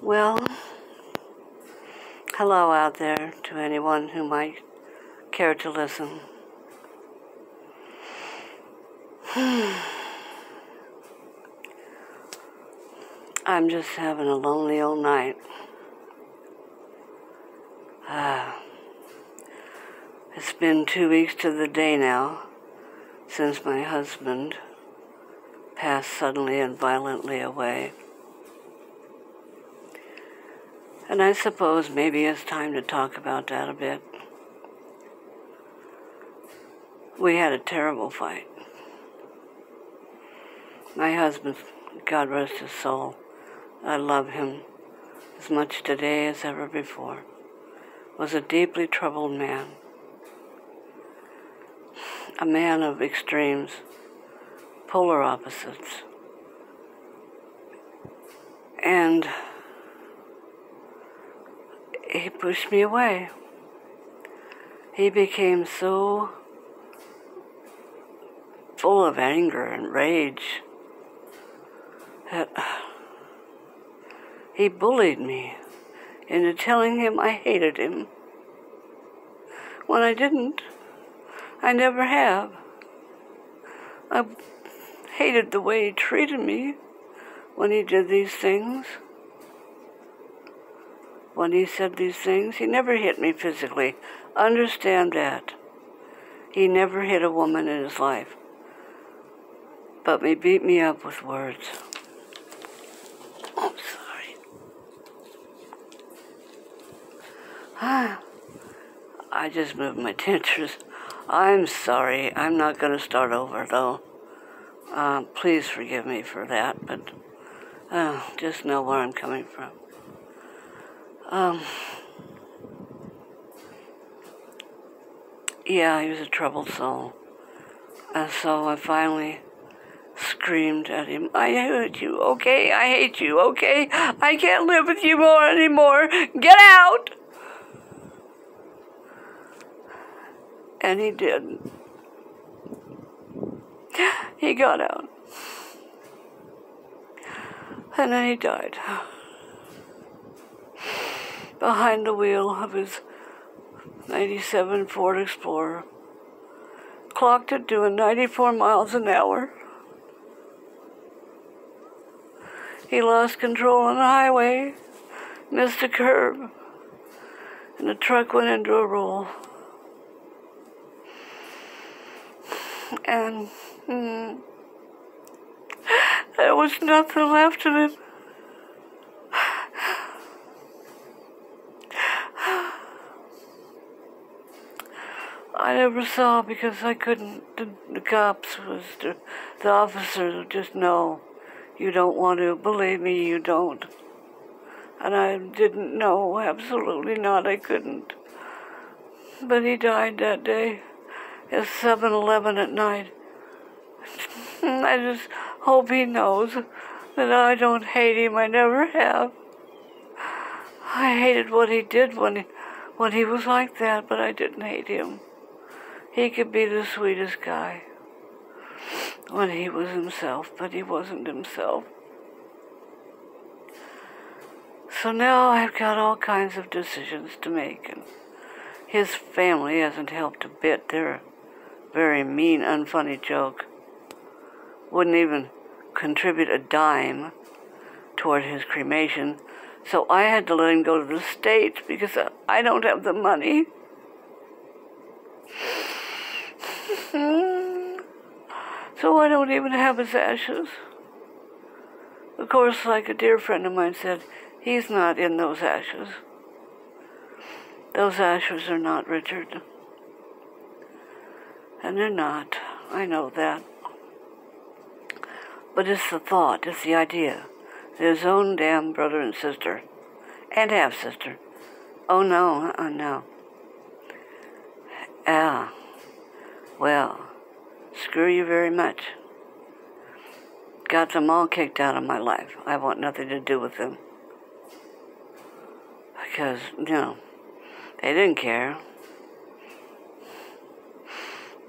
Well, hello out there to anyone who might care to listen. I'm just having a lonely old night. It's been 2 weeks to the day now since my husband passed suddenly and violently away. And I suppose maybe it's time to talk about that a bit. We had a terrible fight. My husband, God rest his soul, I love him as much today as ever before, was a deeply troubled man. A man of extremes, polar opposites. And he pushed me away. He became so full of anger and rage that he bullied me into telling him I hated him when I didn't. I never have. I hated the way he treated me when he did these things. When he said these things, he never hit me physically. Understand that. He never hit a woman in his life, but he beat me up with words. I'm sorry. I just moved my dentures. I'm sorry. I'm not going to start over, though. Please forgive me for that, but just know where I'm coming from. Yeah, he was a troubled soul. And so I finally screamed at him, I hate you, okay? I hate you, okay? I can't live with you anymore. Get out! And he did. He got out. And then he died. Behind the wheel of his 97 Ford Explorer. Clocked it doing 94 miles an hour. He lost control on the highway, missed a curb, and the truck went into a roll. And there was nothing left of him. I never saw because I couldn't. The cops the officers would just know. You don't want to. Believe me, you don't. And I didn't know. Absolutely not. I couldn't. But he died that day at 7-11 at night. I just hope he knows that I don't hate him. I never have. I hated what he did when he was like that, but I didn't hate him. He could be the sweetest guy when he was himself, but he wasn't himself. So now I've got all kinds of decisions to make, and his family hasn't helped a bit. They're a very mean, unfunny joke. Wouldn't even contribute a dime toward his cremation, so I had to let him go to the States because I don't have the money. So I don't even have his ashes. Of course, like a dear friend of mine said, he's not in those ashes. Those ashes are not Richard. And they're not. I know that. But it's the thought, it's the idea. His own damn brother and sister. And half-sister. Oh, no, no. Well, screw you very much. Got them all kicked out of my life. I want nothing to do with them. Because, they didn't care.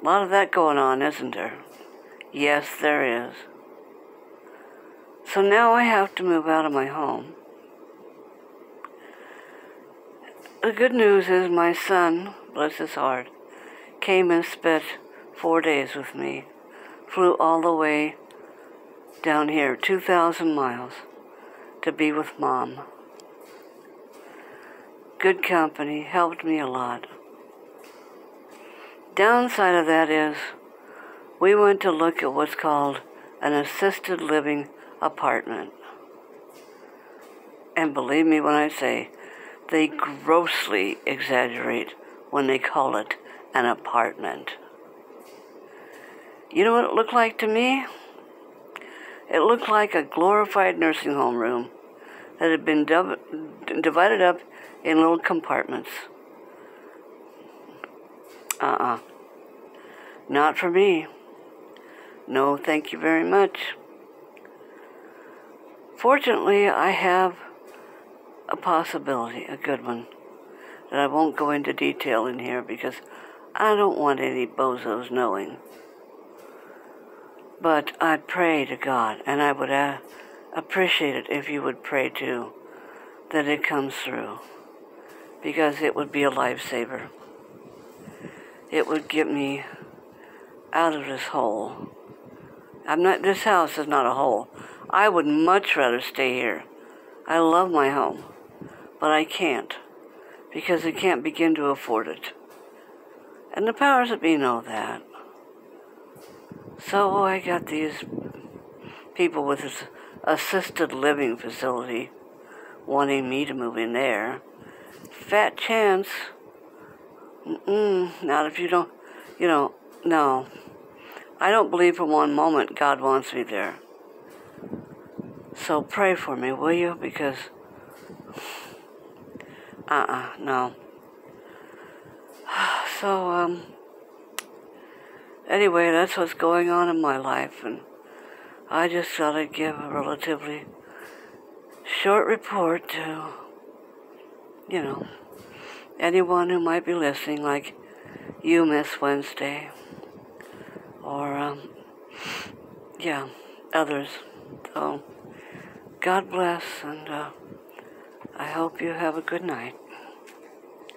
A lot of that going on, isn't there? Yes, there is. So now I have to move out of my home. the good news is my son, bless his heart, came and spent 4 days with me. Flew all the way down here, 2,000 miles, to be with Mom. Good company, helped me a lot. Downside of that is we went to look at what's called an assisted living apartment. And believe me when I say, they grossly exaggerate when they call it an apartment. You know what it looked like to me? It looked like a glorified nursing home room that had been divided up in little compartments. Not for me. No, thank you very much. Fortunately, I have a possibility, a good one, that I won't go into detail in here because I don't want any bozos knowing. But I pray to God, and I would appreciate it if you would pray too, that it comes through, because it would be a lifesaver. It would get me out of this hole. This house is not a hole. I would much rather stay here. I love my home, but I can't, because I can't begin to afford it. And the powers that be know that. So I got these people with this assisted living facility wanting me to move in there. Fat chance. Not if you don't, no. I don't believe for one moment God wants me there. So pray for me, will you? Because, no. So, anyway, that's what's going on in my life, and I just thought I'd give a relatively short report to, anyone who might be listening, like you, Miss Wednesday, or, others. So, God bless, and I hope you have a good night.